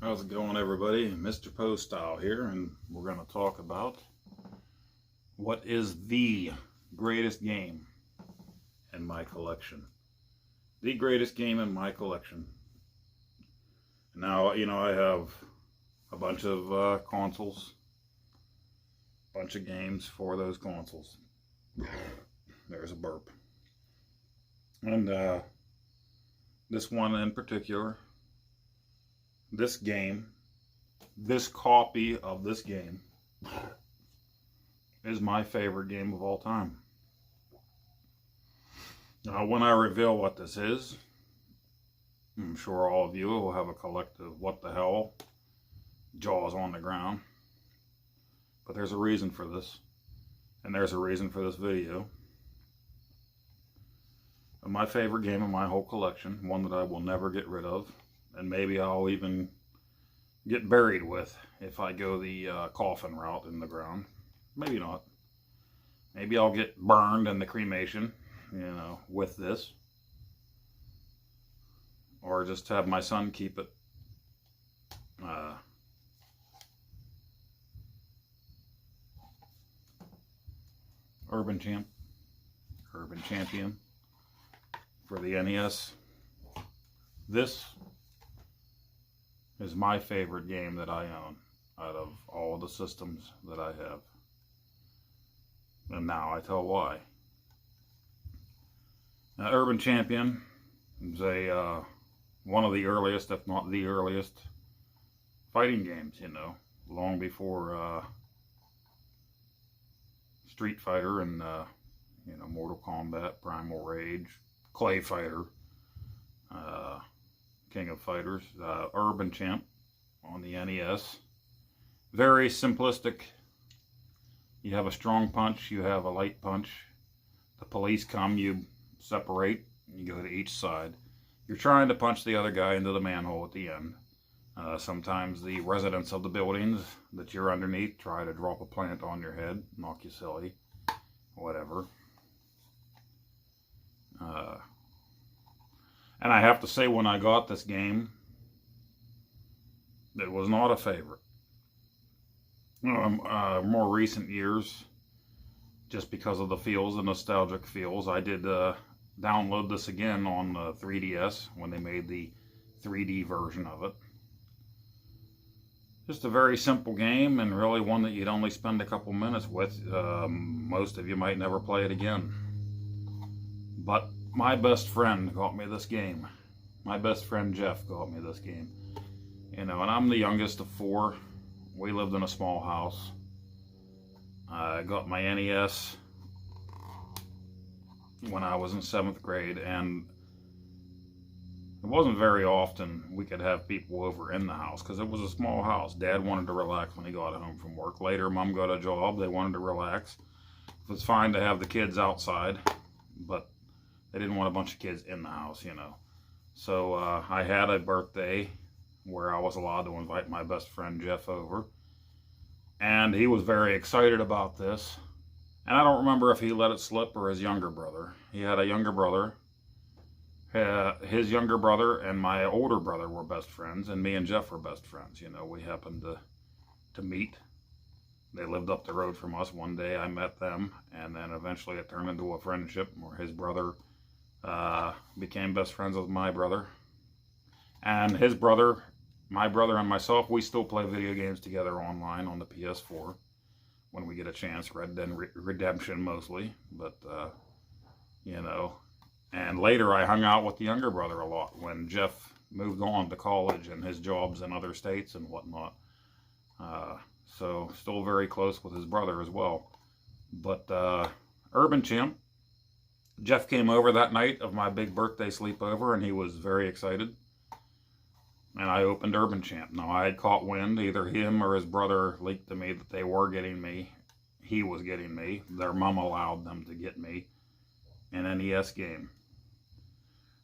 How's it going, everybody? Mr. Poestyle here, and we're going to talk about what is the greatest game in my collection. The greatest game in my collection. Now, I have a bunch of consoles, a bunch of games for those consoles. There's a burp. And this one in particular, this game, this copy of this game is my favorite game of all time. Now, when I reveal what this is, I'm sure all of you will have a collective what the hell, jaws on the ground. But there's a reason for this, and there's a reason for this video. My favorite game in my whole collection, one that I will never get rid of, and maybe I'll even get buried with if I go the coffin route in the ground. Maybe not. Maybe I'll get burned in the cremation, with this. Or just have my son keep it. Urban Champion for the NES. This is my favorite game that I own out of all the systems that I have. And now I tell why. Now, Urban Champion is one of the earliest, if not the earliest, fighting games, long before Street Fighter and, Mortal Kombat, Primal Rage, Clay Fighter, King of Fighters, Urban Champ on the NES. Very simplistic. You have a strong punch, you have a light punch. The police come, you separate, you go to each side. You're trying to punch the other guy into the manhole at the end. Sometimes the residents of the buildings that you're underneath try to drop a plant on your head, knock you silly, whatever. And I have to say, when I got this game, it was not a favorite. More recent years, just because of the feels, the nostalgic feels, I did download this again on the 3DS when they made the 3D version of it. Just a very simple game, and really one that you'd only spend a couple minutes with. Most of you might never play it again. But my best friend got me this game. My best friend Jeff got me this game. And I'm the youngest of four. We lived in a small house. I got my NES when I was in 7th grade, and it wasn't very often we could have people over in the house because it was a small house. Dad wanted to relax when he got home from work. Later, Mom got a job. They wanted to relax. It was fine to have the kids outside, but they didn't want a bunch of kids in the house, So I had a birthday where I was allowed to invite my best friend Jeff over. And he was very excited about this. And I don't remember if he let it slip or his younger brother. He had a younger brother. His younger brother and my older brother were best friends, and me and Jeff were best friends. We happened to meet. They lived up the road from us. One day I met them, and then eventually it turned into a friendship where his brother became best friends with my brother. And his brother, my brother and myself, we still play video games together online on the PS4 when we get a chance. Red Dead Redemption mostly, but And later I hung out with the younger brother a lot when Jeff moved on to college and his jobs in other states and whatnot. So still very close with his brother as well. But Urban Champ, Jeff came over that night of my big birthday sleepover, and he was very excited. And I opened Urban Champ. Now, I had caught wind, either him or his brother leaked to me that they were getting me. He was getting me. Their mom allowed them to get me an NES game.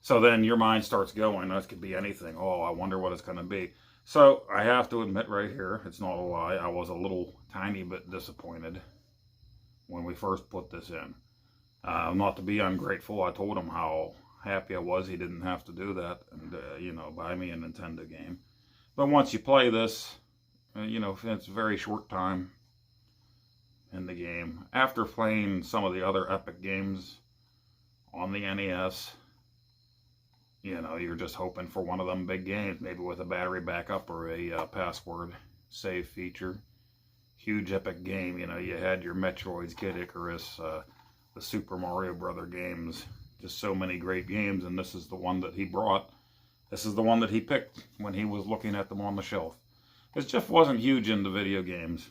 So then your mind starts going, this could be anything. Oh, I wonder what it's going to be. So I have to admit right here, it's not a lie, I was a little tiny bit disappointed when we first put this in. Not to be ungrateful, I told him how happy I was he didn't have to do that and, buy me a Nintendo game. But once you play this, you know, it's a very short time in the game. After playing some of the other epic games on the NES, you know, you're just hoping for one of them big games, maybe with a battery backup or a password save feature. Huge epic game, you know, you had your Metroids, Kid Icarus, the Super Mario Brother games, just so many great games, and this is the one that he brought. This is the one that he picked when he was looking at them on the shelf. Because Jeff wasn't huge into video games.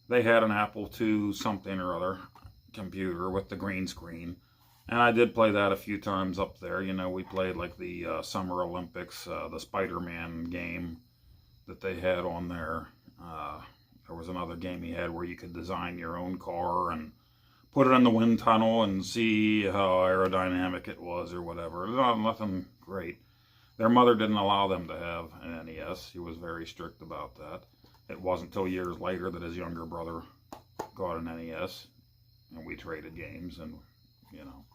They had an Apple II something or other computer with the green screen. And I did play that a few times up there. You know, we played like the Summer Olympics, the Spider-Man game that they had on there. There was another game he had where you could design your own car and put it in the wind tunnel and see how aerodynamic it was or whatever. Nothing great. Their mother didn't allow them to have an NES. He was very strict about that. It wasn't until years later that his younger brother got an NES, and we traded games, and you know.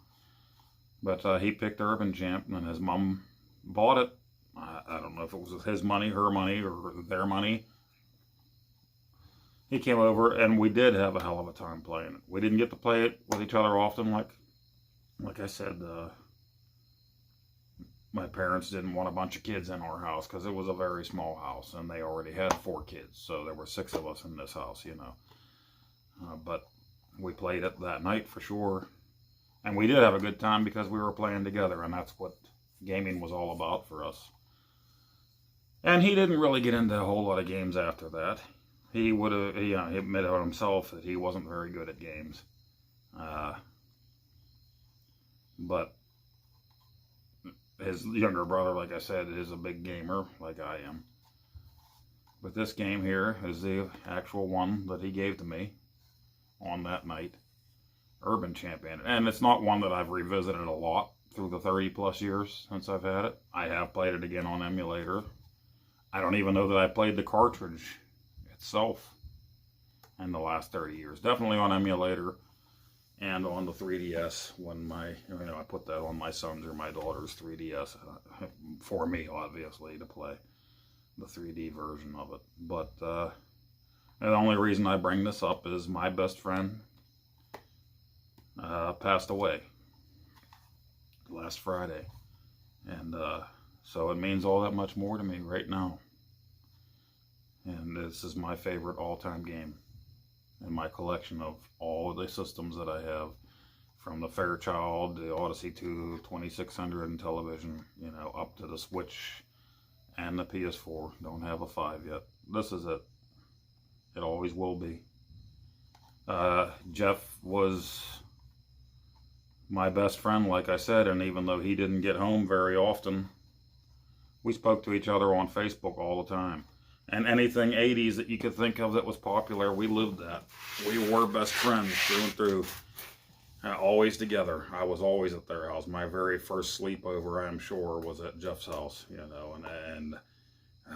But he picked Urban Champ, and his mom bought it. I don't know if it was his money, her money, or their money. He came over, and we did have a hell of a time playing it. We didn't get to play it with each other often, like I said. My parents didn't want a bunch of kids in our house because it was a very small house, and they already had 4 kids, so there were 6 of us in this house, you know. But we played it that night for sure, and we did have a good time because we were playing together, and that's what gaming was all about for us. And he didn't really get into a whole lot of games after that. He would have, he admitted himself that he wasn't very good at games. But his younger brother, like I said, is a big gamer, like I am. But this game here is the actual one that he gave to me on that night, Urban Champion. And it's not one that I've revisited a lot through the 30 plus years since I've had it. I have played it again on emulator. I don't even know that I played the cartridge itself in the last 30 years. Definitely on emulator and on the 3DS when I put that on my son's or my daughter's 3DS for me, obviously, to play the 3D version of it. But the only reason I bring this up is my best friend passed away last Friday, and so it means all that much more to me right now. And this is my favorite all-time game in my collection of all the systems that I have, from the Fairchild, the Odyssey 2, 2600 and television, you know, up to the Switch and the PS4. Don't have a 5 yet. This is it. It always will be. Jeff was my best friend, like I said, and even though he didn't get home very often, we spoke to each other on Facebook all the time. And anything 80s that you could think of that was popular, we lived that. We were best friends through and through. Always together. I was always at their house. My very first sleepover, I'm sure, was at Jeff's house, you know. And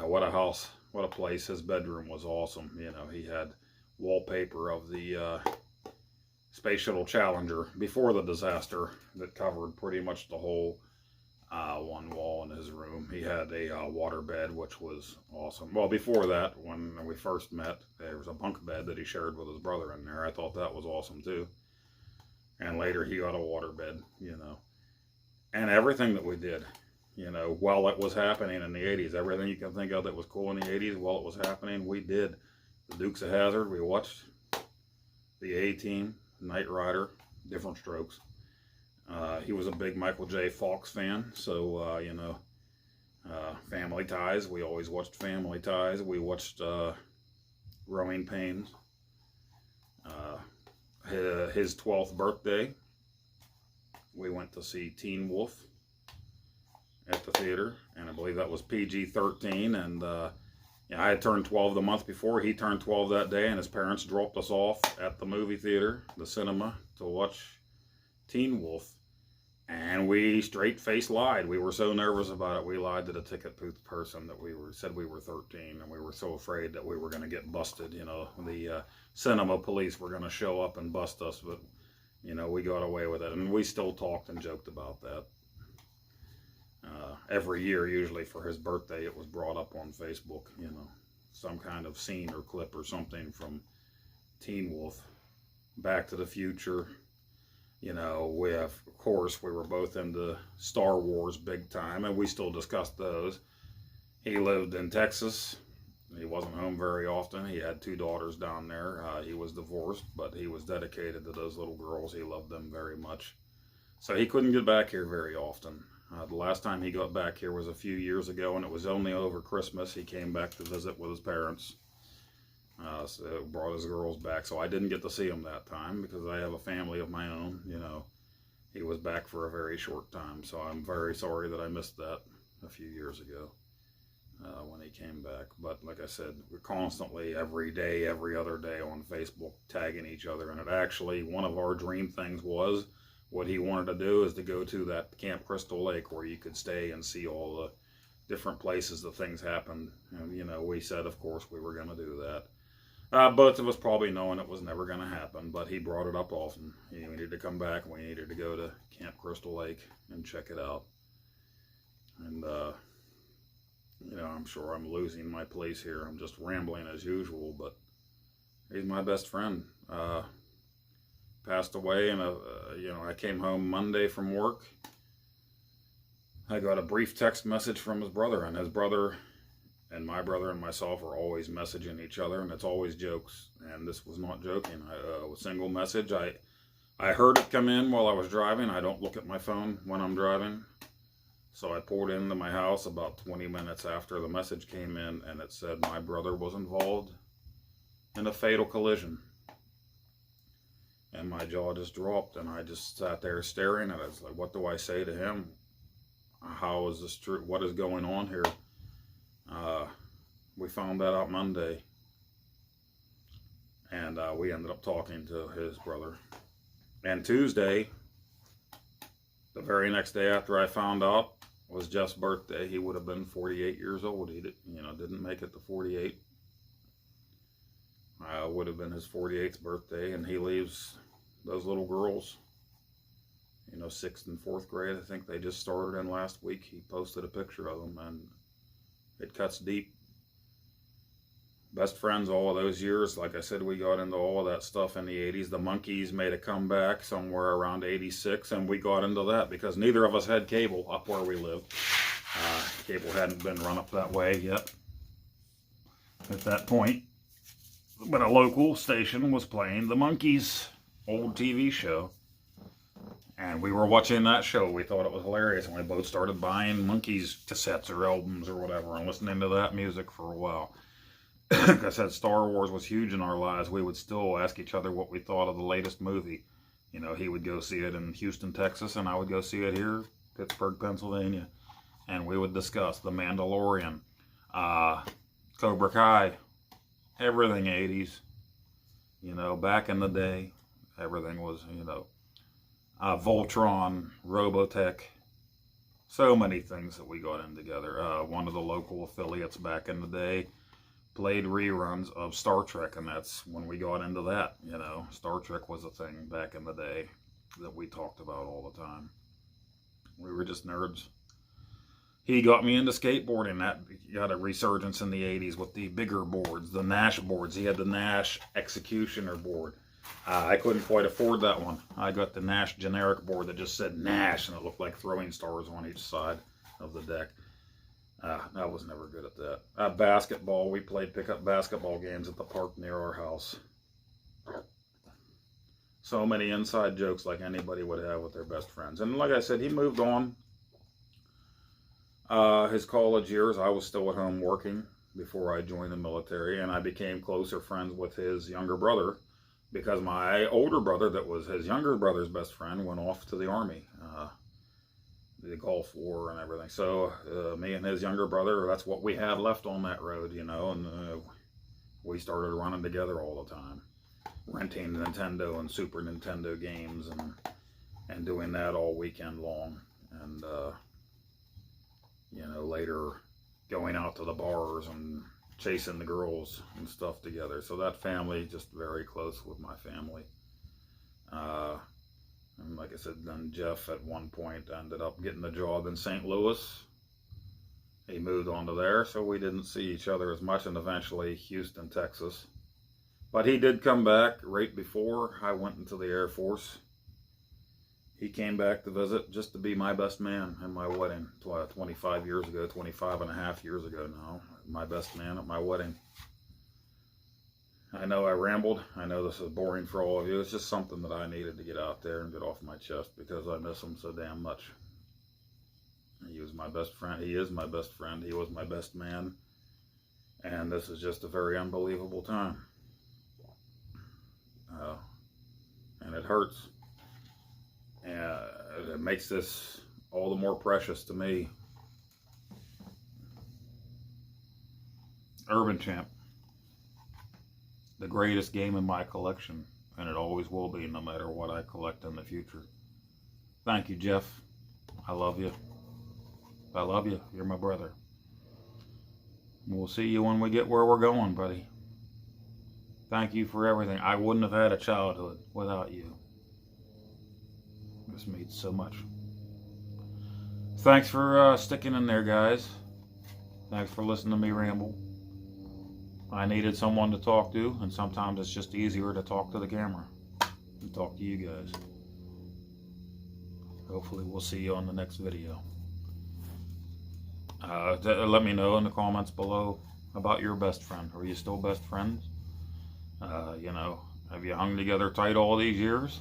what a house, what a place. His bedroom was awesome. You know, he had wallpaper of the Space Shuttle Challenger before the disaster that covered pretty much the whole one wall in his room. He had a water bed, which was awesome. Well, before that, when we first met, there was a bunk bed that he shared with his brother in there. I thought that was awesome too. And later he got a water bed, you know. And everything that we did, you know, while it was happening in the 80s, everything you can think of that was cool in the 80s while it was happening, we did. The Dukes of Hazzard, we watched. The A-Team, Knight Rider, Different Strokes. He was a big Michael J. Fox fan, so, you know, Family Ties. We always watched Family Ties. We watched Growing Pains. His 12th birthday, we went to see Teen Wolf at the theater, and I believe that was PG-13, and yeah, I had turned 12 the month before. He turned 12 that day, and his parents dropped us off at the movie theater, the cinema, to watch Teen Wolf. And we straight-faced lied. We were so nervous about it, we lied to the ticket booth person that said we were 13, and we were so afraid that we were going to get busted. You know, the cinema police were going to show up and bust us, but, you know, we got away with it. And we still talked and joked about that. every year, usually for his birthday, it was brought up on Facebook, some kind of scene or clip or something from Teen Wolf, Back to the Future. Of course, we were both into Star Wars big time, and we still discussed those. He lived in Texas. He wasn't home very often. He had 2 daughters down there. He was divorced, but he was dedicated to those little girls. He loved them very much. So he couldn't get back here very often. The last time he got back here was a few years ago, and it was only over Christmas. He came back to visit with his parents. So brought his girls back. So I didn't get to see him that time because I have a family of my own. He was back for a very short time. So I'm very sorry that I missed that a few years ago when he came back. But like I said, we're constantly, every day, every other day on Facebook tagging each other. And it actually, one of our dream things was, what he wanted to do is to go to that Camp Crystal Lake where you could stay and see all the different places that things happened. And, we said, of course, we were going to do that. But it was probably knowing it was never going to happen. But he brought it up often. We needed to come back. We needed to go to Camp Crystal Lake and check it out. And, I'm sure I'm losing my place here. I'm just rambling as usual, but he's my best friend. Passed away, and I came home Monday from work. I got a brief text message from his brother, and his brother and my brother and myself are always messaging each other, and it's always jokes, and this was not joking. A single message. I heard it come in while I was driving. I don't look at my phone when I'm driving, so I pulled into my house about 20 minutes after the message came in, and it said my brother was involved in a fatal collision. And my jaw just dropped, and I just sat there staring at it. I was like, what do I say to him? How is this true? What is going on here? We found that out Monday, and we ended up talking to his brother. And Tuesday, the very next day after I found out, was Jeff's birthday. He would have been 48 years old. He didn't make it to 48. Would have been his 48th birthday, and he leaves those little girls, 6th and 4th grade. I think they just started in last week. He posted a picture of them, and it cuts deep. Best friends all of those years. Like I said, we got into all of that stuff in the 80s. The Monkees made a comeback somewhere around 86, and we got into that because neither of us had cable up where we lived. Cable hadn't been run up that way yet at that point. But a local station was playing the Monkees' old TV show. And we were watching that show. We thought it was hilarious. And we both started buying Monkees cassettes or albums or whatever and listening to that music for a while. Like I said, Star Wars was huge in our lives. We would still ask each other what we thought of the latest movie. He would go see it in Houston, Texas, and I would go see it here, Pittsburgh, Pennsylvania. And we would discuss The Mandalorian, Cobra Kai, everything 80s, back in the day, everything was, Voltron, Robotech, so many things that we got in together. One of the local affiliates back in the day played reruns of Star Trek, and that's when we got into that, Star Trek was a thing back in the day that we talked about all the time. We were just nerds. He got me into skateboarding. That got a resurgence in the 80s with the bigger boards, the Nash boards. He had the Nash Executioner board. I couldn't quite afford that one. I got the Nash generic board that just said Nash, and it looked like throwing stars on each side of the deck. I was never good at that. Basketball, we played pickup basketball games at the park near our house. So many inside jokes like anybody would have with their best friends. And like I said, he moved on. His college years, I was still at home working before I joined the military, and I became closer friends with his younger brother because my older brother, that was his younger brother's best friend, went off to the Army, the Gulf War and everything. So me and his younger brother, that's what we had left on that road, and we started running together all the time, renting Nintendo and Super Nintendo games and doing that all weekend long. And later going out to the bars and chasing the girls and stuff together. So that family, just very close with my family. And like I said, then Jeff at one point ended up getting a job in St. Louis He moved on to there, so we didn't see each other as much, and eventually Houston, Texas. But he did come back right before I went into the Air Force. He came back to visit just to be my best man in my wedding 25 years ago, 25 and a half years ago now. My best man at my wedding. I know I rambled. I know this is boring for all of you. It's just something that I needed to get out there and get off my chest because I miss him so damn much. He was my best friend. He is my best friend. He was my best man. And this is just a very unbelievable time. And it hurts. And it makes this all the more precious to me. Urban Champ. The greatest game in my collection, and it always will be no matter what I collect in the future. Thank you, Jeff. I love you. I love you. You're my brother. We'll see you when we get where we're going, buddy. Thank you for everything. I wouldn't have had a childhood without you. This means so much. Thanks for sticking in there, guys. Thanks for listening to me ramble. I needed someone to talk to, and sometimes it's just easier to talk to the camera and talk to you guys. Hopefully we'll see you on the next video. Let me know in the comments below about your best friend. Are you still best friends? Have you hung together tight all these years?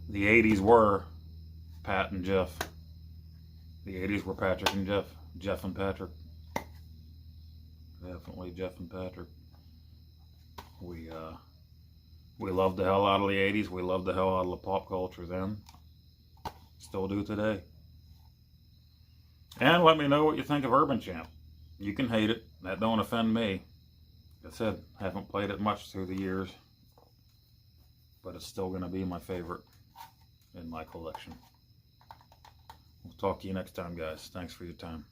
The 80s were Pat and Jeff. The 80s were Patrick and Jeff. Jeff and Patrick. Definitely Jeff and Patrick. We loved the hell out of the 80s. We loved the hell out of the pop culture then. Still do today. And let me know what you think of Urban Champ. You can hate it. That don't offend me. Like I said, I haven't played it much through the years. But it's still going to be my favorite in my collection. We'll talk to you next time, guys. Thanks for your time.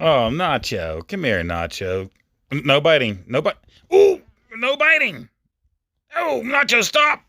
Oh, Nacho. Come here, Nacho. No biting. No bite. Ooh, no biting. Oh, Nacho, stop.